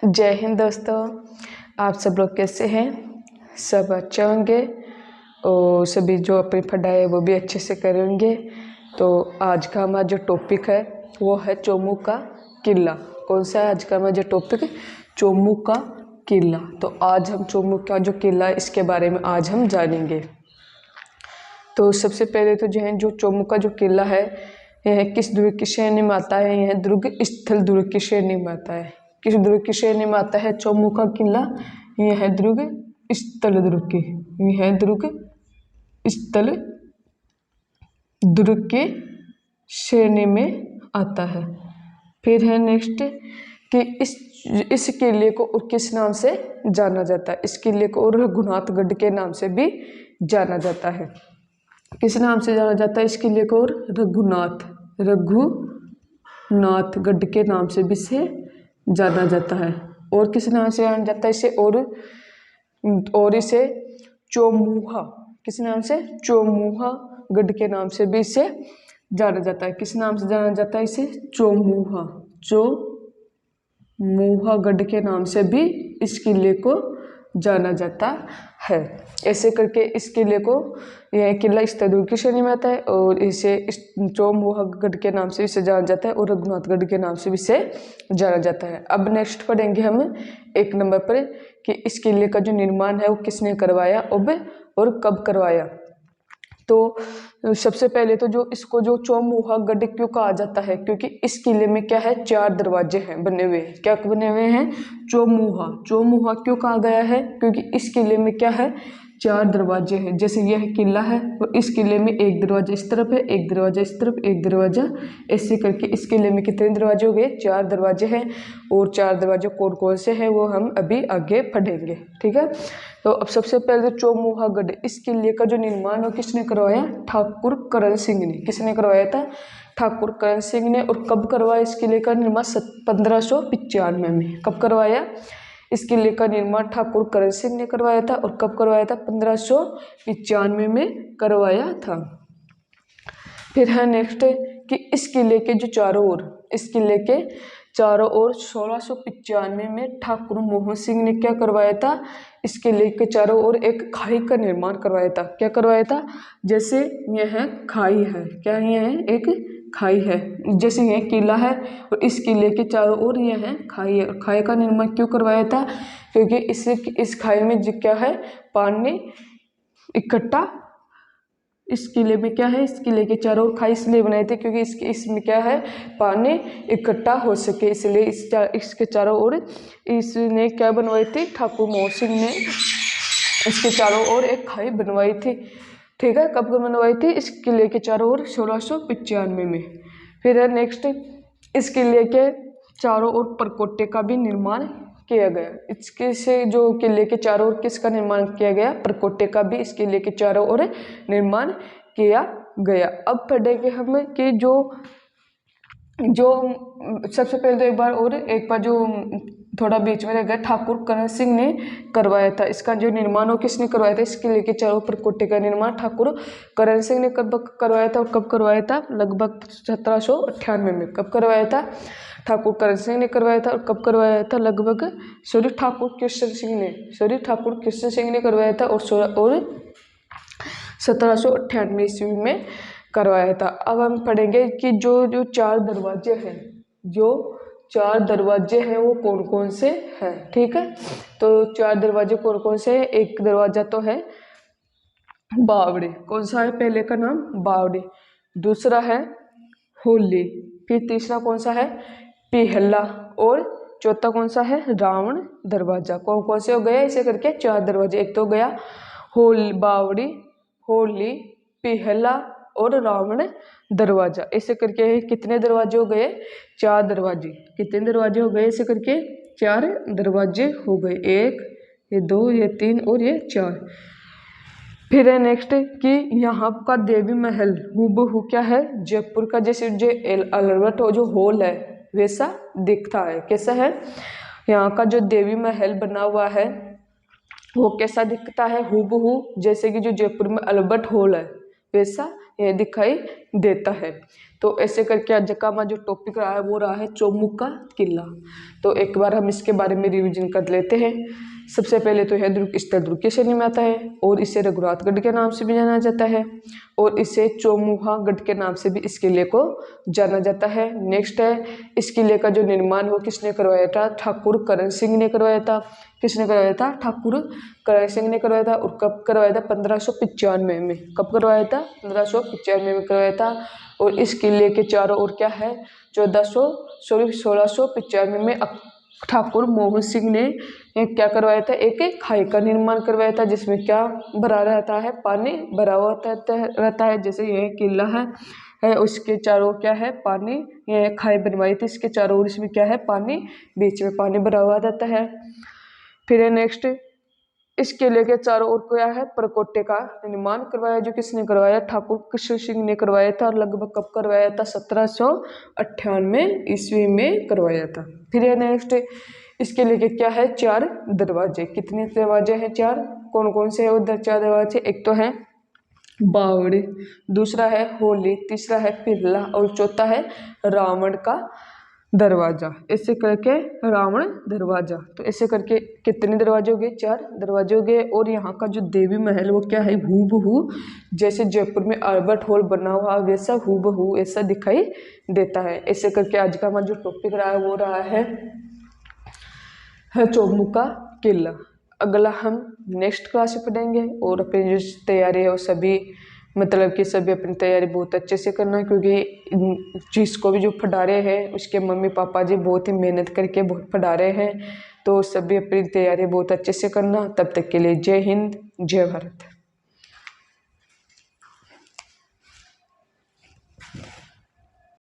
जय हिंद दोस्तों, आप सब लोग कैसे हैं? सब अच्छे होंगे और सभी जो अपनी पढ़ाई है वो भी अच्छे से करेंगे। तो आज का हमारा जो टॉपिक है वो है चोमू का किला। कौन सा है आज का हमारा जो टॉपिक? चोमू का किला। तो आज हम चोमू का जो किला है इसके बारे में आज हम जानेंगे। तो सबसे पहले तो जो है जो चोमू का जो किला है यह किस दुर्ग की श्रेणी में आता है? यह दुर्ग स्थल दुर्ग की श्रेणी में आता है। किस दुर्ग की श्रेणी में आता है चोमू का किला? यह है दुर्ग स्थल दुर्ग की, यह है दुर्ग स्थल दुर्ग की श्रेणी में आता है। फिर है नेक्स्ट कि इस किले को और किस नाम से जाना जाता है? इस किले को और रघुनाथगढ़ के नाम से भी जाना जाता है। किस नाम से जाना जाता है इस किले को? और रघुनाथगढ़ के नाम से भी इसे जाना जाता है। और किस नाम से जाना जाता है इसे? और इसे चोमूहा, किस नाम से? चोमूहागढ़ के नाम से भी इसे जाना जाता है। किस नाम से जाना जाता है इसे? चोमूहागढ़ के नाम से भी इस किले को जाना जाता है। ऐसे करके इस किले को, यह किला स्थल दुर्ग की श्रेणी में आता है और इसे चोमूहागढ़ के नाम से इसे जाना जाता है और रघुनाथगढ़ के नाम से भी इसे जाना जाता है। अब नेक्स्ट पढ़ेंगे हम 1 नंबर पर कि इस किले का जो निर्माण है वो किसने करवाया और कब करवाया। तो सबसे पहले तो जो इसको जो चोमूहागढ़ क्यों कहा जाता है? क्योंकि इस किले में क्या है, 4 दरवाजे हैं बने हुए। क्या बने हुए हैं? चोमूहा क्यों कहा गया है? क्योंकि इस किले में क्या है, 4 दरवाजे हैं। जैसे यह किला है और इस किले में एक दरवाजा इस तरफ है, एक दरवाजा इस तरफ, एक दरवाजा ऐसे करके इस किले में कितने दरवाजे हो गए? 4 दरवाजे हैं। और 4 दरवाजे कौन कौन से हैं वो हम अभी आगे पढ़ेंगे, ठीक है। तो अब सबसे पहले चोमूहागढ़, इस किले का जो निर्माण है किसने करवाया? ठाकुर करण सिंह ने। किसने करवाया था? ठाकुर करण सिंह ने। और कब करवाया इस किले का निर्माण? 1595 में। कब करवाया इस किले का निर्माण? ठाकुर करण सिंह ने करवाया था। और कब करवाया था? 1595 में करवाया था। फिर है नेक्स्ट कि इस किले के जो चारों ओर, इस किले के चारों ओर 1695 में ठाकुर मोहन सिंह ने क्या करवाया था? इस किले के चारों ओर एक खाई का निर्माण करवाया था। क्या करवाया था? जैसे यह खाई है, क्या यह एक खाई है, जैसे यह किला है और इस किले के चारों ओर यह खाई है। खाई का निर्माण क्यों करवाया था? क्योंकि इस खाई में क्या है, पानी इकट्ठा, इस किले में क्या है, इस किले के चारों ओर खाई इसलिए बनाई थी क्योंकि इसमें क्या है, पानी इकट्ठा हो सके, इसलिए इसके चारों ओर इसने क्या बनवाई थी? ठाकुर मोहन सिंह ने इसके चारों ओर एक खाई बनवाई थी, ठीक है। कब बनवाई थी? इस किले के चारों ओर 1695 में। फिर है नेक्स्ट, इस किले के चारों ओर परकोटे का भी निर्माण किया गया। इसके से जो किले के चारों ओर किसका निर्माण किया गया? परकोटे का भी इस किले के चारों ओर निर्माण किया गया। अब पढ़ेंगे हम कि जो सबसे पहले तो एक बार जो थोड़ा बीच में रह गया, ठाकुर करण सिंह ने करवाया था। इसका जो निर्माण हो किसने करवाया था? इस किले के चारों परकोटे का निर्माण ठाकुर करण सिंह ने कब करवाया था और कब करवाया था? लगभग 1798 में। कब करवाया था? ठाकुर करण सिंह ने करवाया था। और कब करवाया था? लगभग ठाकुर कृष्ण सिंह ने करवाया था और 1798 ईस्वी में करवाया था। अब हम पढ़ेंगे कि जो 4 दरवाजे हैं, जो 4 दरवाजे हैं वो कौन कौन से हैं, ठीक है। तो 4 दरवाजे कौन कौन से हैं? एक दरवाजा तो है बावड़ी। कौन सा है? पहले का नाम बावड़ी। दूसरा है होली। फिर तीसरा कौन सा है? पिहला। और चौथा कौन सा है? रावण दरवाजा। कौन कौन से हो गए ऐसे करके 4 दरवाजे? एक तो गया बावड़ी, होली, पिहला और रावण दरवाजा। ऐसे करके कितने दरवाजे हो गए? 4 दरवाजे। कितने दरवाजे हो गए ऐसे करके? 4 दरवाजे हो गए। 1, ये 2, ये 3 और ये 4। फिर है नेक्स्ट कि यहाँ का देवी महल हूबहू क्या है? जयपुर का जैसे जो अल्बर्ट जो हॉल है वैसा दिखता है। कैसा है? यहाँ का जो देवी महल बना हुआ है वो कैसा दिखता है? हूबहू जैसे कि जो जयपुर में अल्बर्ट हॉल है वैसा यह दिखाई देता है। तो ऐसे करके आज का हमारा जो टॉपिक रहा है वो रहा है चौमुख का किला। तो एक बार हम इसके बारे में रिवीजन कर लेते हैं। सबसे पहले तो यह दुर्ग स्थल दुर्ग की श्रेणी में आता है और इसे रघुनाथगढ़ के नाम से भी जाना जाता है और इसे चौमुहागढ़ के नाम से भी इस किले को जाना जाता है। नेक्स्ट है, इस किले का जो निर्माण वो किसने करवाया था? ठाकुर करण सिंह ने करवाया था। किसने करवाया था? ठाकुर करण सिंह ने करवाया था। और कब करवाया था? 1595 में। कब करवाया था? 1595 में करवाया था। और इस किले के चारों ओर क्या है? 1695 में ठाकुर मोहन सिंह ने क्या करवाया था? एक खाई का निर्माण करवाया था जिसमें क्या भरा रहता है? पानी भरा हुआ रहता है। जैसे यह किला है उसके चारों क्या है? पानी, यह खाई बनवाई थी, इसके चारों ओर इसमें क्या है? पानी, बीच में पानी भरा हुआ रहता है। फिर है नेक्स्ट, इस किले के चारों ओर क्या है? परकोटे का निर्माण करवाया। जो किसने करवाया? ठाकुर कृष्ण सिंह ने करवाया था। लगभग कब करवाया था? 1798 ईस्वी में करवाया था। फिर है नेक्स्ट, इस किले के क्या है? 4 दरवाजे। कितने दरवाजे हैं? 4। कौन कौन से है उधर 4 दरवाजे? एक तो है बावड़ी, दूसरा है होली, तीसरा है पिरला और चौथा है रावण का दरवाजा। ऐसे करके रावण दरवाजा। तो ऐसे करके कितने दरवाजे हो गए? 4 दरवाजे हो गए। और यहाँ का जो देवी महल वो क्या है? हूबहू जैसे जयपुर में अल्बर्ट हॉल बना हुआ वैसा हूबहू ऐसा दिखाई देता है। ऐसे करके आज का हमारा जो टॉपिक रहा है वो रहा है चौमुख का किला। अगला हम नेक्स्ट क्लास में पढ़ेंगे। और अपनी जो तैयारी है वो सभी मतलब कि सभी अपनी तैयारी बहुत अच्छे से करना, क्योंकि जिसको भी जो पढ़ा रहे हैं उसके मम्मी पापा जी बहुत ही मेहनत करके बहुत पढ़ा रहे हैं। तो सभी अपनी तैयारी बहुत अच्छे से करना। तब तक के लिए जय हिंद, जय भारत।